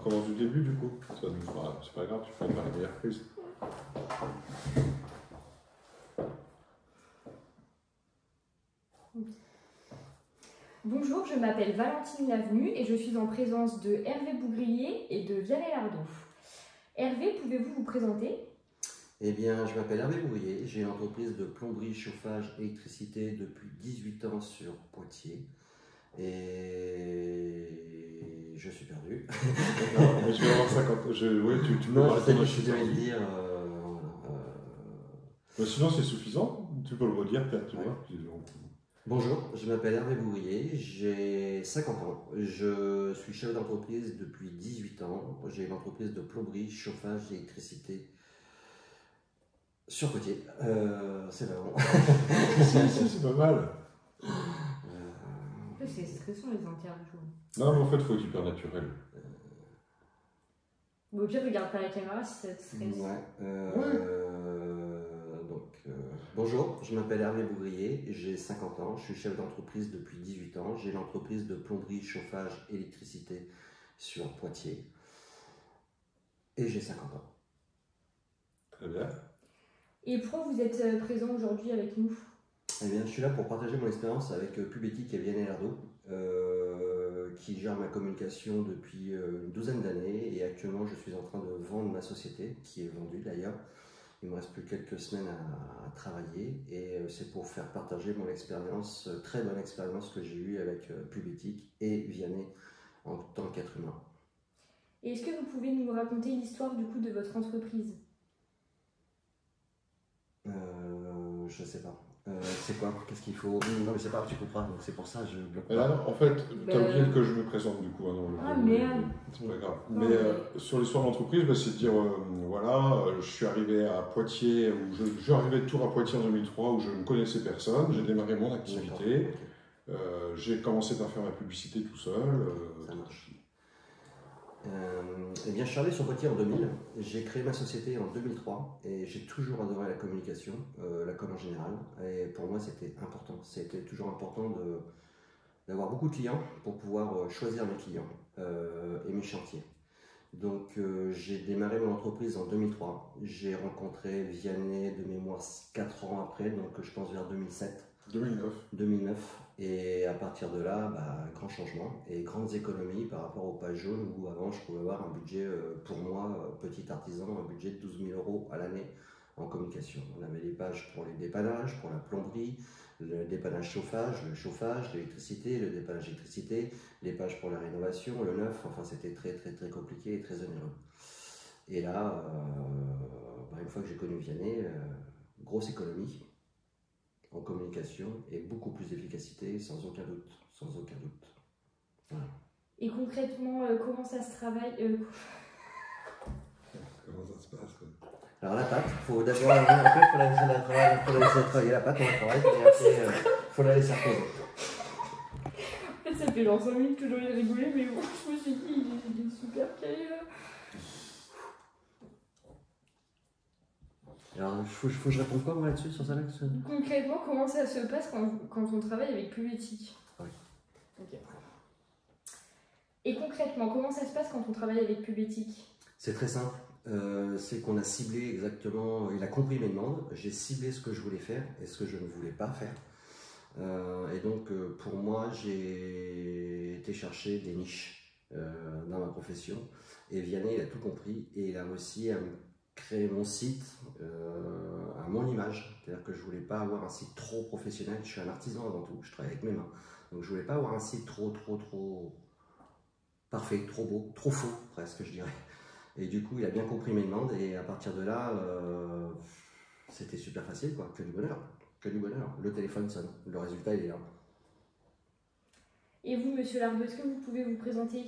recommence du début du coup. C'est pas grave, tu peux faire la meilleure prise. Bonjour, je m'appelle Valentine Lavenu et je suis en présence de Hervé Bougrier et de Vianney Lardot. Hervé, pouvez-vous vous présenter? Eh bien, je m'appelle Hervé Bougrier, j'ai une entreprise de plomberie, chauffage, électricité depuis 18 ans sur Poitiers. Et je suis perdu. Non, mais je vais avoir 50. Oui, tu peux Non, pas je sais répondre que à je cette devais le envie. dire. Sinon, c'est suffisant. Tu peux le redire, peut-être, tu Ouais. vois. Bonjour, je m'appelle Hervé Bougrier, j'ai 50 ans. Je suis chef d'entreprise depuis 18 ans. J'ai une entreprise de plomberie, chauffage et électricité sur Poitiers. C'est vraiment. C'est pas mal. C'est stressant les interviews. Non, mais en fait, il faut être hyper naturel. Au pire, regarde pas la caméra si ça te stresse. Bonjour, je m'appelle Hervé Bougrier, j'ai 50 ans, je suis chef d'entreprise depuis 18 ans. J'ai l'entreprise de plomberie, chauffage, électricité sur Poitiers. Et j'ai 50 ans. Très bien. Et pourquoi vous êtes présent aujourd'hui avec nous? Eh bien, je suis là pour partager mon expérience avec Pubétique et Vianney Lardot, qui gère ma communication depuis une douzaine d'années. Et actuellement, je suis en train de vendre ma société, qui est vendue d'ailleurs. Il me reste plus quelques semaines à travailler. Et c'est pour faire partager mon expérience, très bonne expérience que j'ai eue avec Pubétique et Vianney en tant qu'être humain. Et est-ce que vous pouvez nous raconter l'histoire du coup de votre entreprise? Je sais pas. C'est quoi? Qu'est-ce qu'il faut? Non, mais c'est pas grave, tu comprends. Donc c'est pour ça que je bloque pas. Alors, en fait, tu as oublié que je me présente du coup. Ah merde! C'est pas grave. Non, Mais sur l'histoire de l'entreprise, c'est de dire voilà, je suis arrivé à Poitiers, je suis arrivé de Tours à Poitiers en 2003 où je ne connaissais personne. J'ai démarré mon activité. Okay. J'ai commencé par faire ma publicité tout seul. Ça marche. Eh bien, je suis arrivé sur Poitiers en 2000. J'ai créé ma société en 2003 et j'ai toujours adoré la communication, la com en général. Et pour moi, c'était important. C'était toujours important d'avoir beaucoup de clients pour pouvoir choisir mes clients et mes chantiers. Donc, j'ai démarré mon entreprise en 2003. J'ai rencontré Vianney de mémoire 4 ans après, donc je pense vers 2007. 2009. Et à partir de là, grand changement et grandes économies par rapport aux pages jaunes où avant je pouvais avoir un budget, pour moi, petit artisan, un budget de 12 000 € à l'année en communication. On avait les pages pour les dépannages, pour la plomberie, le dépannage chauffage, le chauffage, l'électricité, le dépannage électricité, les pages pour la rénovation, le neuf, enfin c'était très compliqué et très onéreux. Et là, une fois que j'ai connu Vianney, grosse économie en communication et beaucoup plus d'efficacité, sans aucun doute. Voilà. Et concrètement, comment ça se travaille? Comment ça se passe quoi? Alors la pâte, il faut d'abord après faut la laisser travailler la pâte, on la travaille, et après faut la laisser reposer. En fait, ça fait genre 5 minutes que j'ai envie de rigoler, mais bon, je me suis dit, il est super calé là. Alors, il faut que je réponde quoi moi là-dessus sur ça là? Concrètement, comment ça se passe quand on travaille avec Pubétique? Oui. Ok. Et concrètement, comment ça se passe quand on travaille avec Pubétique? C'est très simple. C'est qu'on a ciblé exactement, il a compris mes demandes, j'ai ciblé ce que je voulais faire et ce que je ne voulais pas faire. Et donc, pour moi, j'ai été chercher des niches dans ma profession. Et Vianney, il a tout compris et il a réussi à me créer mon site à mon image. C'est-à-dire que je ne voulais pas avoir un site trop professionnel. Je suis un artisan avant tout, je travaille avec mes mains. Donc, je ne voulais pas avoir un site trop parfait, trop beau, trop faux presque, je dirais. Et du coup, il a bien compris mes demandes et à partir de là, c'était super facile, quoi. Que du bonheur, que du bonheur. Le téléphone sonne, le résultat il est là. Et vous, monsieur Lardot, est-ce que vous pouvez vous présenter?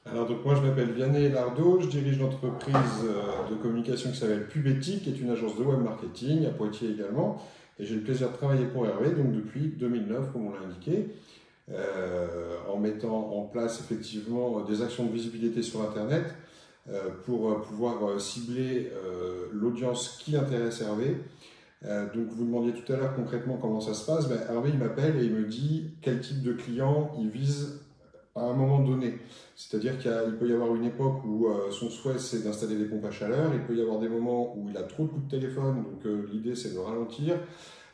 Alors donc moi je m'appelle Vianney Lardot, je dirige l'entreprise de communication qui s'appelle Pubétique, qui est une agence de web marketing à Poitiers également. Et j'ai le plaisir de travailler pour Hervé, donc depuis 2009 comme on l'a indiqué. En mettant en place effectivement des actions de visibilité sur Internet pour pouvoir cibler l'audience qui intéresse Hervé. Donc vous demandiez tout à l'heure concrètement comment ça se passe. Hervé il m'appelle et il me dit quel type de client il vise à un moment donné. C'est-à-dire qu'il peut y avoir une époque où son souhait c'est d'installer des pompes à chaleur, il peut y avoir des moments où il a trop de coups de téléphone, donc l'idée c'est de ralentir,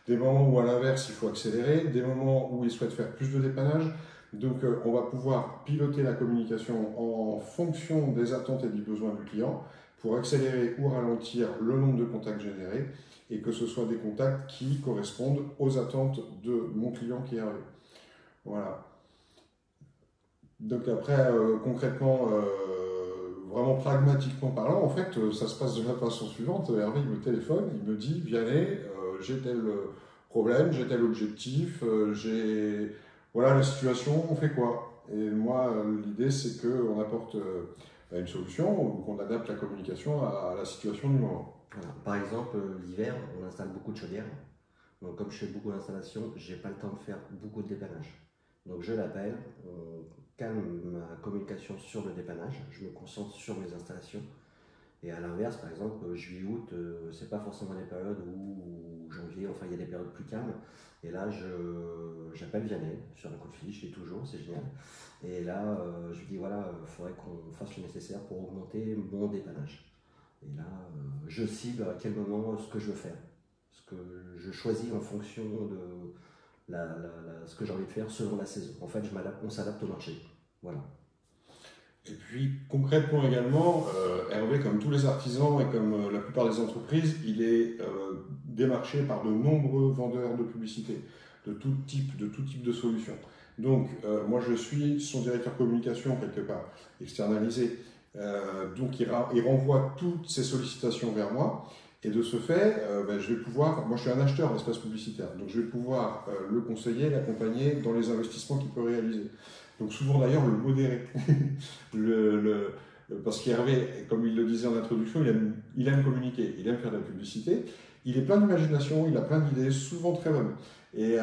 des moments où à l'inverse il faut accélérer, des moments où il souhaite faire plus de dépannage. Donc on va pouvoir piloter la communication en fonction des attentes et des besoins du client pour accélérer ou ralentir le nombre de contacts générés et que ce soit des contacts qui correspondent aux attentes de mon client qui est arrivé. Voilà. Donc après, concrètement, vraiment pragmatiquement parlant, en fait, ça se passe de la façon suivante. Hervé, il me téléphone, il me dit, Vianney, j'ai tel problème, j'ai tel objectif, j'ai... Voilà la situation, on fait quoi? Et moi, l'idée, c'est qu'on apporte une solution ou qu'on adapte la communication à la situation du moment. Voilà. Par exemple, l'hiver, on installe beaucoup de chaudières. Donc, comme je fais beaucoup d'installations, j'ai pas le temps de faire beaucoup de dépannage. Donc, je l'appelle, on calme ma communication sur le dépannage, je me concentre sur mes installations. Et à l'inverse, par exemple, juillet, août, c'est pas forcément des périodes où janvier, enfin, il y a des périodes plus calmes. Et là, j'appelle Vianney sur un coup de fil, je l'ai toujours, c'est génial. Et là, je lui dis voilà, il faudrait qu'on fasse le nécessaire pour augmenter mon dépannage. Et là, je cible à quel moment ce que je veux faire. Ce que je choisis en fonction de ce que j'ai envie de faire selon la saison. En fait, on s'adapte au marché. Voilà. Et puis concrètement également, Hervé, comme tous les artisans et comme la plupart des entreprises, il est démarché par de nombreux vendeurs de publicité, de tout type de solutions. Donc moi je suis son directeur communication quelque part, externalisé. Donc il renvoie toutes ces sollicitations vers moi. Et de ce fait, je vais pouvoir, moi je suis un acheteur d'espace publicitaire, donc je vais pouvoir le conseiller, l'accompagner dans les investissements qu'il peut réaliser. Donc souvent d'ailleurs le modérer. Parce qu'Hervé, comme il le disait en introduction, il aime communiquer, il aime faire de la publicité. Il est plein d'imagination, il a plein d'idées, souvent très bonnes. Et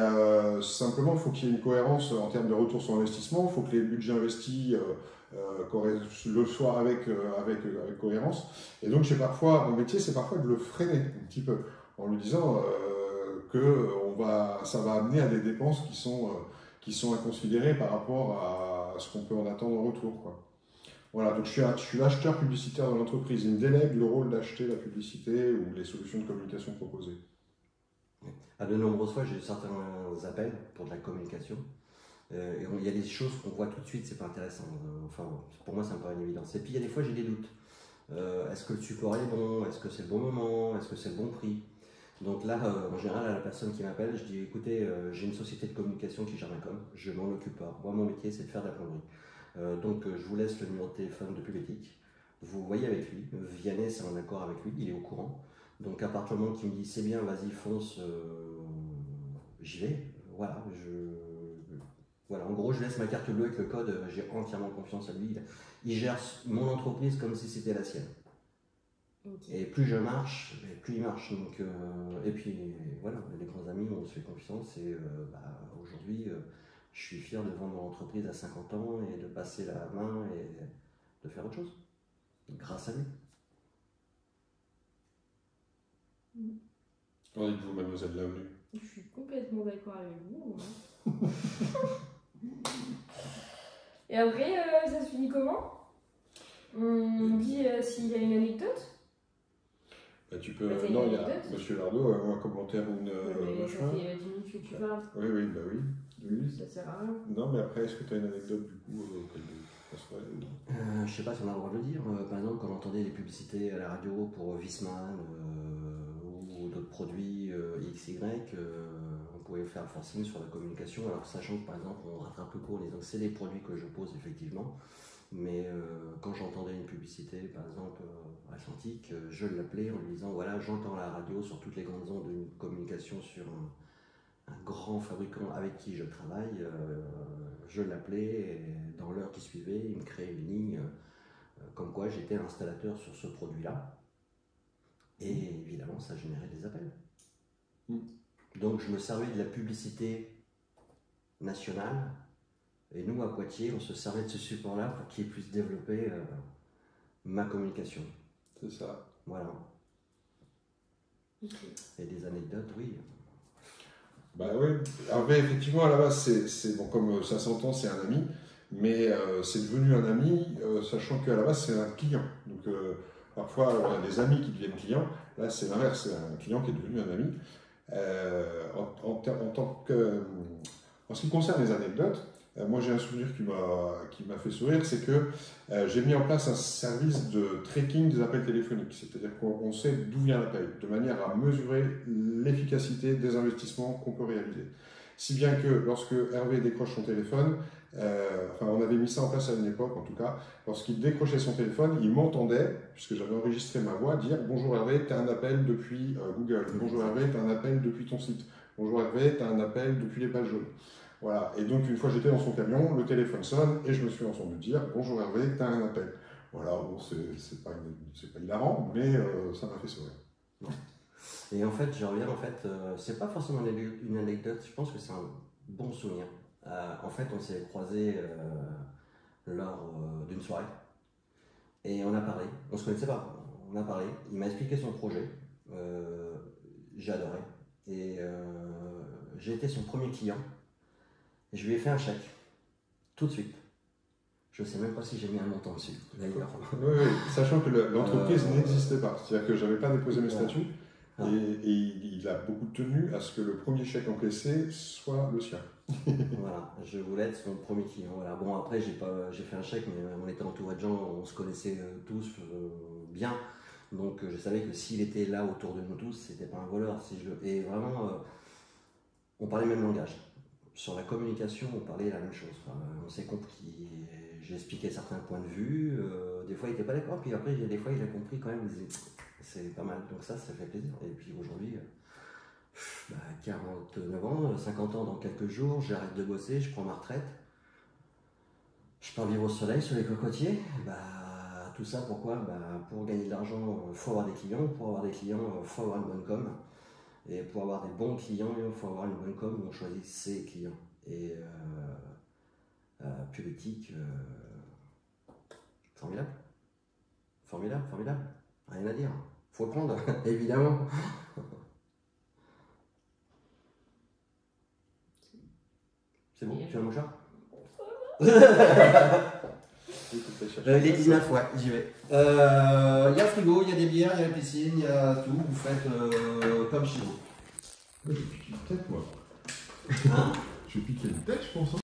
simplement, il faut qu'il y ait une cohérence en termes de retour sur investissement, il faut que les budgets investis le soient avec cohérence. Et donc, mon métier, c'est parfois de le freiner un petit peu, en lui disant que ça va amener à des dépenses qui sont à considérer par rapport à ce qu'on peut en attendre en retour, quoi. Voilà, donc je suis l'acheteur publicitaire de l'entreprise. Il me délègue le rôle d'acheter la publicité ou les solutions de communication proposées. À de nombreuses fois, j'ai eu certains appels pour de la communication. Et il y a des choses qu'on voit tout de suite, c'est pas intéressant. Enfin, pour moi, ça me paraît une évidence. Et puis, il y a des fois, j'ai des doutes. Est-ce que le support est bon? Est-ce que c'est le bon moment? Est-ce que c'est le bon prix? Donc là, en général, à la personne qui m'appelle, je dis écoutez, j'ai une société de communication qui gère ma com, je m'en occupe pas. Moi, mon métier, c'est de faire de la plomberie. Donc, je vous laisse le numéro de téléphone de Public. Vous voyez avec lui. Vianney, c'est en accord avec lui, il est au courant. Donc, à partir du moment qu'il me dit c'est bien, vas-y, fonce, j'y vais. Voilà, voilà, en gros, je laisse ma carte bleue avec le code, j'ai entièrement confiance en lui. Il gère mon entreprise comme si c'était la sienne. Okay. Et plus je marche, plus il marche. Donc, et puis voilà, les grands amis, on se fait confiance. Et aujourd'hui, je suis fier de vendre mon entreprise à 50 ans et de passer la main et de faire autre chose. Grâce à lui. Qu'en dites-vous, mademoiselle Lavenue? Je suis complètement d'accord avec vous. Et après, ça se finit comment? On dit s'il y a une anecdote? Tu peux. Non, il y a Monsieur Lardot, un commentaire ou une. Ça fait 10 minutes que tu parles. Oui, oui. Ça sert à rien. Non, mais après, est-ce que tu as une anecdote du coup je sais pas si on a le droit de le dire. Par exemple, quand on entendait les publicités à la radio pour Wiesmann ou d'autres produits XY, on pouvait faire le forcing sur la communication. Alors, sachant que par exemple, on rattrape le cours, donc c'est des produits que je pose effectivement. Mais quand j'entendais une publicité, par exemple Atlantique, je l'appelais en lui disant voilà, j'entends la radio sur toutes les grandes ondes d'une communication sur un grand fabricant avec qui je travaille. Je l'appelais et dans l'heure qui suivait, il me créait une ligne comme quoi j'étais installateur sur ce produit-là. Et évidemment, ça générait des appels. Donc je me servais de la publicité nationale. Et nous, à Poitiers, on se servait de ce support-là pour qu'il puisse développer ma communication. C'est ça. Voilà. Okay. Et des anecdotes, oui. Bah oui. Après, effectivement, à la base, c'est bon, comme ça s'entend, c'est un ami. mais c'est devenu un ami, sachant qu'à la base c'est un client. Donc parfois on a des amis qui deviennent clients, là c'est l'inverse, c'est un client qui est devenu un ami. En ce qui concerne les anecdotes, moi j'ai un souvenir qui m'a fait sourire, c'est que j'ai mis en place un service de tracking des appels téléphoniques, c'est-à-dire qu'on sait d'où vient l'appel, de manière à mesurer l'efficacité des investissements qu'on peut réaliser. Si bien que lorsque Hervé décroche son téléphone, on avait mis ça en place à une époque en tout cas, lorsqu'il décrochait son téléphone, il m'entendait, puisque j'avais enregistré ma voix, dire « Bonjour Hervé, tu as un appel depuis Google. Bonjour Hervé, tu as un appel depuis ton site. Bonjour Hervé, tu as un appel depuis les pages jaunes. » Voilà. Et donc une fois j'étais dans son camion, le téléphone sonne et je me suis entendu dire « Bonjour Hervé, tu as un appel. » Voilà, bon, c'est pas hilarant, mais ça m'a fait sourire. Et en fait, je reviens, c'est pas forcément une anecdote, je pense que c'est un bon souvenir. En fait, on s'est croisés lors d'une soirée et on a parlé. On se connaissait pas, on a parlé. Il m'a expliqué son projet, j'ai adoré. Et j'ai été son premier client et je lui ai fait un chèque, tout de suite. Je ne sais même pas si j'ai mis un montant dessus, d'ailleurs. Oui, sachant que l'entreprise n'existait pas, c'est-à-dire que je n'avais pas déposé mes statuts. Et il a beaucoup tenu à ce que le premier chèque encaissé soit le sien. Voilà, je voulais être son premier client. Voilà. Bon, après, j'ai fait un chèque, mais on était entouré de gens, on se connaissait tous bien. Donc, je savais que s'il était là autour de nous tous, c'était pas un voleur. Et vraiment, on parlait le même langage. Sur la communication, on parlait la même chose. Enfin, on s'est compris. J'ai expliqué certains points de vue. Des fois, il n'était pas d'accord. Puis après, des fois, il a compris quand même. Il disait, c'est pas mal. Donc ça fait plaisir. Et puis aujourd'hui, 49 ans, 50 ans dans quelques jours, j'arrête de bosser, je prends ma retraite. Je pars vivre au soleil sur les cocotiers. Tout ça pourquoi? Pour gagner de l'argent, il faut avoir des clients. Pour avoir des clients, il faut avoir une bonne com. Et pour avoir des bons clients, il faut avoir une bonne com où on choisit ses clients. Et Puretic, formidable. Formidable, formidable. Rien à dire. Faut le prendre, évidemment. C'est bon, tu as mon chat? Il est 19, ouais, j'y vais. Il y a un frigo, il y a des bières, il y a la piscine, il y a tout. Vous faites comme chez vous. Moi, j'ai piqué une tête, moi. Hein? J'ai piqué une tête, je pense.